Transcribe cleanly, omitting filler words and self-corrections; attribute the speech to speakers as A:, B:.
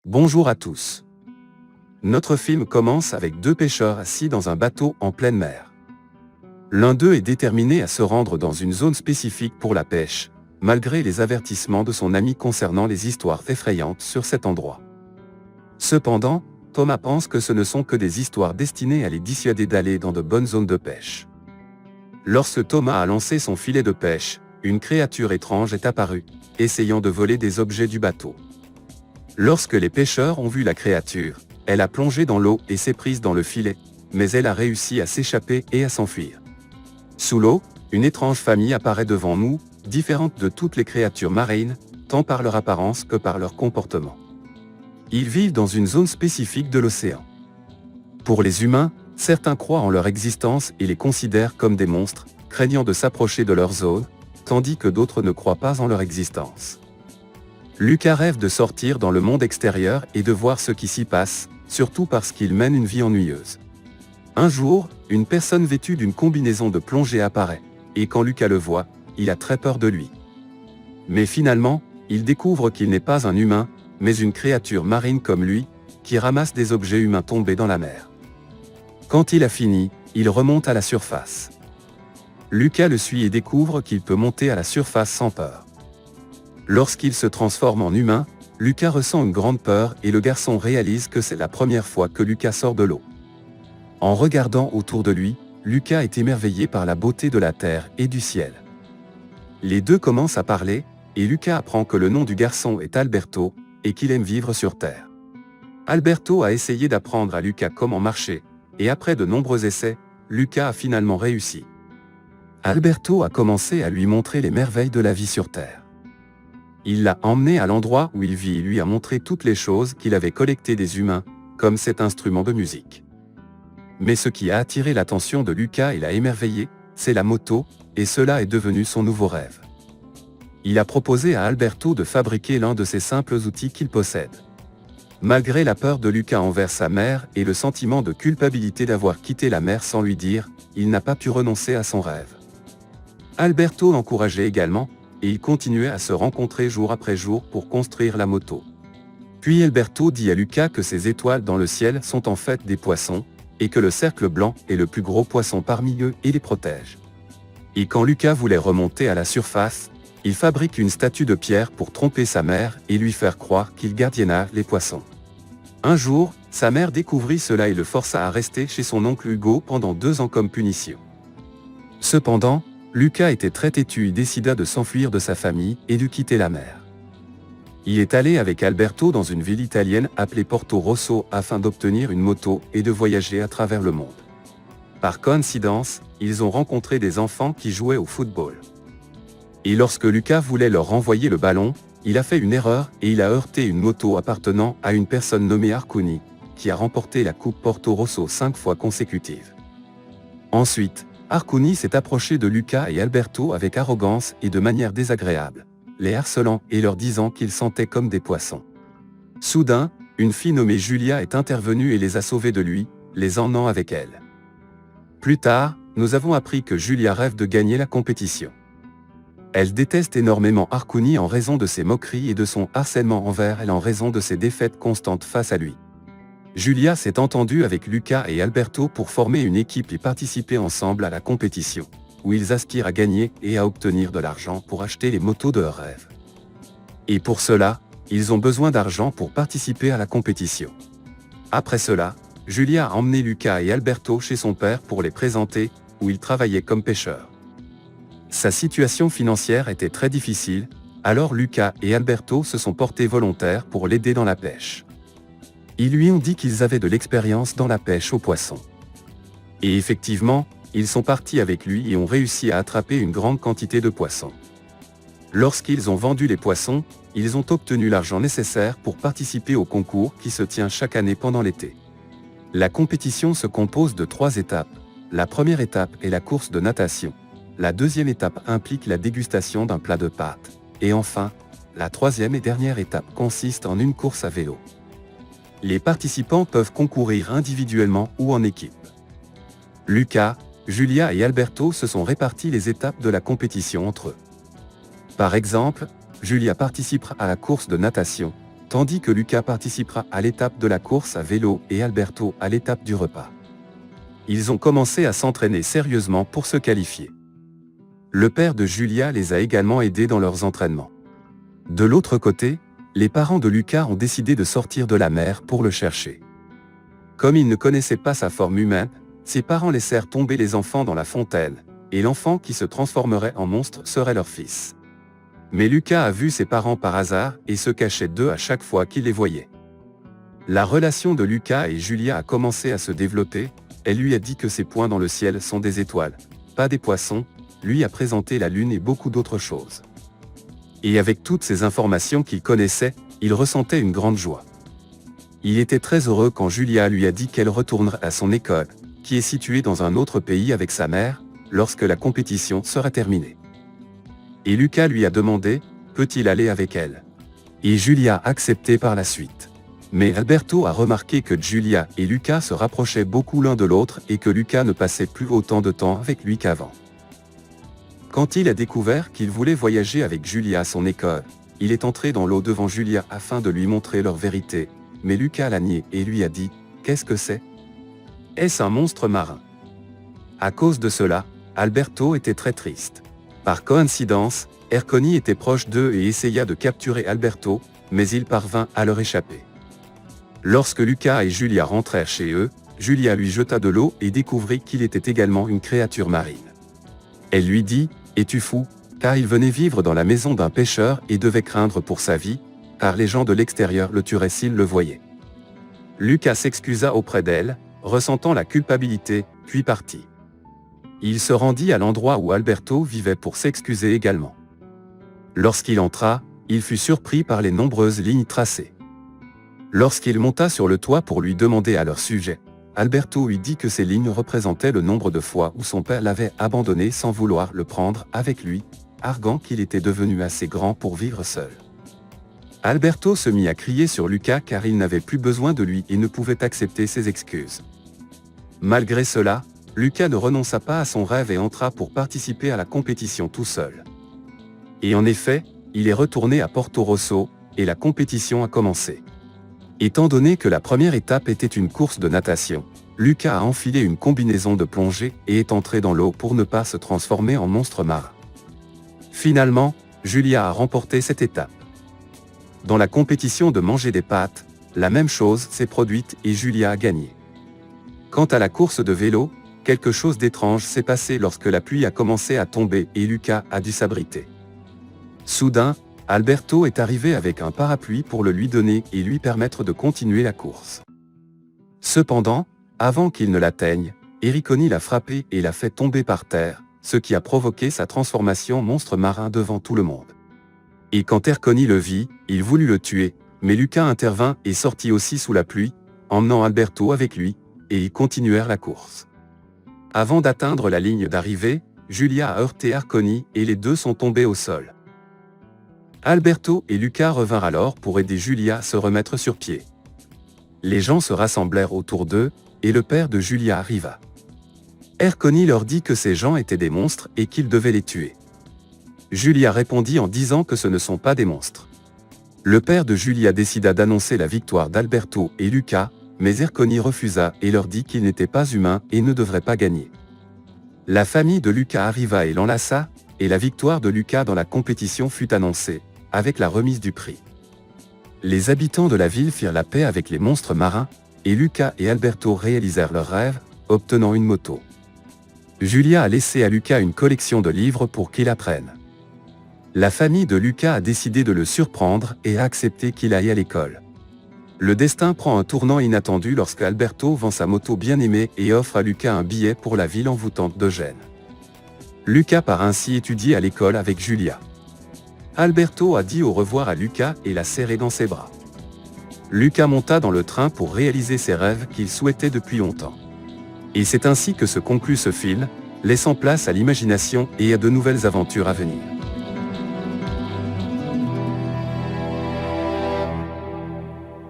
A: Bonjour à tous. Notre film commence avec deux pêcheurs assis dans un bateau en pleine mer. L'un d'eux est déterminé à se rendre dans une zone spécifique pour la pêche, malgré les avertissements de son ami concernant les histoires effrayantes sur cet endroit. Cependant, Thomas pense que ce ne sont que des histoires destinées à les dissuader d'aller dans de bonnes zones de pêche. Lorsque Thomas a lancé son filet de pêche, une créature étrange est apparue, essayant de voler des objets du bateau. Lorsque les pêcheurs ont vu la créature, elle a plongé dans l'eau et s'est prise dans le filet, mais elle a réussi à s'échapper et à s'enfuir. Sous l'eau, une étrange famille apparaît devant nous, différente de toutes les créatures marines, tant par leur apparence que par leur comportement. Ils vivent dans une zone spécifique de l'océan. Pour les humains, certains croient en leur existence et les considèrent comme des monstres, craignant de s'approcher de leur zone, tandis que d'autres ne croient pas en leur existence. Lucas rêve de sortir dans le monde extérieur et de voir ce qui s'y passe, surtout parce qu'il mène une vie ennuyeuse. Un jour, une personne vêtue d'une combinaison de plongée apparaît, et quand Lucas le voit, il a très peur de lui. Mais finalement, il découvre qu'il n'est pas un humain, mais une créature marine comme lui, qui ramasse des objets humains tombés dans la mer. Quand il a fini, il remonte à la surface. Lucas le suit et découvre qu'il peut monter à la surface sans peur. Lorsqu'il se transforme en humain, Lucas ressent une grande peur et le garçon réalise que c'est la première fois que Lucas sort de l'eau. En regardant autour de lui, Lucas est émerveillé par la beauté de la terre et du ciel. Les deux commencent à parler, et Lucas apprend que le nom du garçon est Alberto, et qu'il aime vivre sur Terre. Alberto a essayé d'apprendre à Lucas comment marcher, et après de nombreux essais, Lucas a finalement réussi. Alberto a commencé à lui montrer les merveilles de la vie sur Terre. Il l'a emmené à l'endroit où il vit et lui a montré toutes les choses qu'il avait collectées des humains, comme cet instrument de musique. Mais ce qui a attiré l'attention de Lucas et l'a émerveillé, c'est la moto, et cela est devenu son nouveau rêve. Il a proposé à Alberto de fabriquer l'un de ces simples outils qu'il possède. Malgré la peur de Lucas envers sa mère et le sentiment de culpabilité d'avoir quitté la mer sans lui dire, il n'a pas pu renoncer à son rêve. Alberto l'encourageait également, et ils continuaient à se rencontrer jour après jour pour construire la moto. Puis Alberto dit à Lucas que ces étoiles dans le ciel sont en fait des poissons, et que le cercle blanc est le plus gros poisson parmi eux et les protège. Et quand Lucas voulait remonter à la surface, il fabrique une statue de pierre pour tromper sa mère et lui faire croire qu'il gardienna les poissons. Un jour, sa mère découvrit cela et le força à rester chez son oncle Hugo pendant 2 ans comme punition. Cependant, Lucas était très têtu et décida de s'enfuir de sa famille et de quitter la mer. Il est allé avec Alberto dans une ville italienne appelée Porto Rosso afin d'obtenir une moto et de voyager à travers le monde. Par coïncidence, ils ont rencontré des enfants qui jouaient au football. Et lorsque Lucas voulait leur renvoyer le ballon, il a fait une erreur et il a heurté une moto appartenant à une personne nommée Arcuni, qui a remporté la Coupe Porto Rosso 5 fois consécutives. Ensuite, Arcuni s'est approché de Lucas et Alberto avec arrogance et de manière désagréable, les harcelant et leur disant qu'ils sentaient comme des poissons. Soudain, une fille nommée Julia est intervenue et les a sauvés de lui, les emmenant avec elle. Plus tard, nous avons appris que Julia rêve de gagner la compétition. Elle déteste énormément Arcuni en raison de ses moqueries et de son harcèlement envers elle en raison de ses défaites constantes face à lui. Julia s'est entendue avec Lucas et Alberto pour former une équipe et participer ensemble à la compétition, où ils aspirent à gagner et à obtenir de l'argent pour acheter les motos de leurs rêves. Et pour cela, ils ont besoin d'argent pour participer à la compétition. Après cela, Julia a emmené Lucas et Alberto chez son père pour les présenter, où ils travaillaient comme pêcheurs. Sa situation financière était très difficile, alors Lucas et Alberto se sont portés volontaires pour l'aider dans la pêche. Ils lui ont dit qu'ils avaient de l'expérience dans la pêche aux poissons. Et effectivement, ils sont partis avec lui et ont réussi à attraper une grande quantité de poissons. Lorsqu'ils ont vendu les poissons, ils ont obtenu l'argent nécessaire pour participer au concours qui se tient chaque année pendant l'été. La compétition se compose de 3 étapes. La première étape est la course de natation. La deuxième étape implique la dégustation d'un plat de pâtes. Et enfin, la troisième et dernière étape consiste en une course à vélo. Les participants peuvent concourir individuellement ou en équipe. Lucas, Julia et Alberto se sont répartis les étapes de la compétition entre eux. Par exemple, Julia participera à la course de natation, tandis que Lucas participera à l'étape de la course à vélo et Alberto à l'étape du repas. Ils ont commencé à s'entraîner sérieusement pour se qualifier. Le père de Julia les a également aidés dans leurs entraînements. De l'autre côté, les parents de Lucas ont décidé de sortir de la mer pour le chercher. Comme ils ne connaissaient pas sa forme humaine, ses parents laissèrent tomber les enfants dans la fontaine, et l'enfant qui se transformerait en monstre serait leur fils. Mais Lucas a vu ses parents par hasard et se cachait d'eux à chaque fois qu'il les voyait. La relation de Lucas et Julia a commencé à se développer, elle lui a dit que ses points dans le ciel sont des étoiles, pas des poissons, lui a présenté la lune et beaucoup d'autres choses. Et avec toutes ces informations qu'il connaissait, il ressentait une grande joie. Il était très heureux quand Julia lui a dit qu'elle retournerait à son école, qui est située dans un autre pays avec sa mère, lorsque la compétition sera terminée. Et Lucas lui a demandé, peut-il aller avec elle? Et Julia a accepté par la suite. Mais Alberto a remarqué que Julia et Lucas se rapprochaient beaucoup l'un de l'autre et que Lucas ne passait plus autant de temps avec lui qu'avant. Quand il a découvert qu'il voulait voyager avec Julia à son école, il est entré dans l'eau devant Julia afin de lui montrer leur vérité, mais Lucas l'a nié et lui a dit « Qu'est-ce que c'est? Est-ce un monstre marin ?» À cause de cela, Alberto était très triste. Par coïncidence, Erconi était proche d'eux et essaya de capturer Alberto, mais il parvint à leur échapper. Lorsque Lucas et Julia rentrèrent chez eux, Julia lui jeta de l'eau et découvrit qu'il était également une créature marine. Elle lui dit « Es-tu fou ?» car il venait vivre dans la maison d'un pêcheur et devait craindre pour sa vie, car les gens de l'extérieur le tueraient s'ils le voyaient. Lucas s'excusa auprès d'elle, ressentant la culpabilité, puis partit. Il se rendit à l'endroit où Alberto vivait pour s'excuser également. Lorsqu'il entra, il fut surpris par les nombreuses lignes tracées. Lorsqu'il monta sur le toit pour lui demander à leur sujet, Alberto lui dit que ces lignes représentaient le nombre de fois où son père l'avait abandonné sans vouloir le prendre avec lui, arguant qu'il était devenu assez grand pour vivre seul. Alberto se mit à crier sur Lucas car il n'avait plus besoin de lui et ne pouvait accepter ses excuses. Malgré cela, Lucas ne renonça pas à son rêve et entra pour participer à la compétition tout seul. Et en effet, il est retourné à Porto Rosso, et la compétition a commencé. Étant donné que la première étape était une course de natation, Lucas a enfilé une combinaison de plongée et est entré dans l'eau pour ne pas se transformer en monstre marin. Finalement, Julia a remporté cette étape. Dans la compétition de manger des pâtes, la même chose s'est produite et Julia a gagné. Quant à la course de vélo, quelque chose d'étrange s'est passé lorsque la pluie a commencé à tomber et Lucas a dû s'abriter. Soudain, Alberto est arrivé avec un parapluie pour le lui donner et lui permettre de continuer la course. Cependant, avant qu'il ne l'atteigne, Erconi l'a frappé et l'a fait tomber par terre, ce qui a provoqué sa transformation en monstre marin devant tout le monde. Et quand Erconi le vit, il voulut le tuer, mais Lucas intervint et sortit aussi sous la pluie, emmenant Alberto avec lui, et ils continuèrent la course. Avant d'atteindre la ligne d'arrivée, Julia a heurté Erconi et les deux sont tombés au sol. Alberto et Lucas revinrent alors pour aider Julia à se remettre sur pied. Les gens se rassemblèrent autour d'eux, et le père de Julia arriva. Erconi leur dit que ces gens étaient des monstres et qu'ils devaient les tuer. Julia répondit en disant que ce ne sont pas des monstres. Le père de Julia décida d'annoncer la victoire d'Alberto et Lucas, mais Erconi refusa et leur dit qu'ils n'étaient pas humains et ne devraient pas gagner. La famille de Lucas arriva et l'enlaça, et la victoire de Lucas dans la compétition fut annoncée, avec la remise du prix. Les habitants de la ville firent la paix avec les monstres marins, et Lucas et Alberto réalisèrent leur rêve, obtenant une moto. Julia a laissé à Lucas une collection de livres pour qu'il apprenne. La famille de Lucas a décidé de le surprendre et a accepté qu'il aille à l'école. Le destin prend un tournant inattendu lorsque Alberto vend sa moto bien-aimée et offre à Lucas un billet pour la ville envoûtante d'Eugène. Lucas part ainsi étudier à l'école avec Julia. Alberto a dit au revoir à Lucas et l'a serré dans ses bras. Lucas monta dans le train pour réaliser ses rêves qu'il souhaitait depuis longtemps. Et c'est ainsi que se conclut ce film, laissant place à l'imagination et à de nouvelles aventures à venir.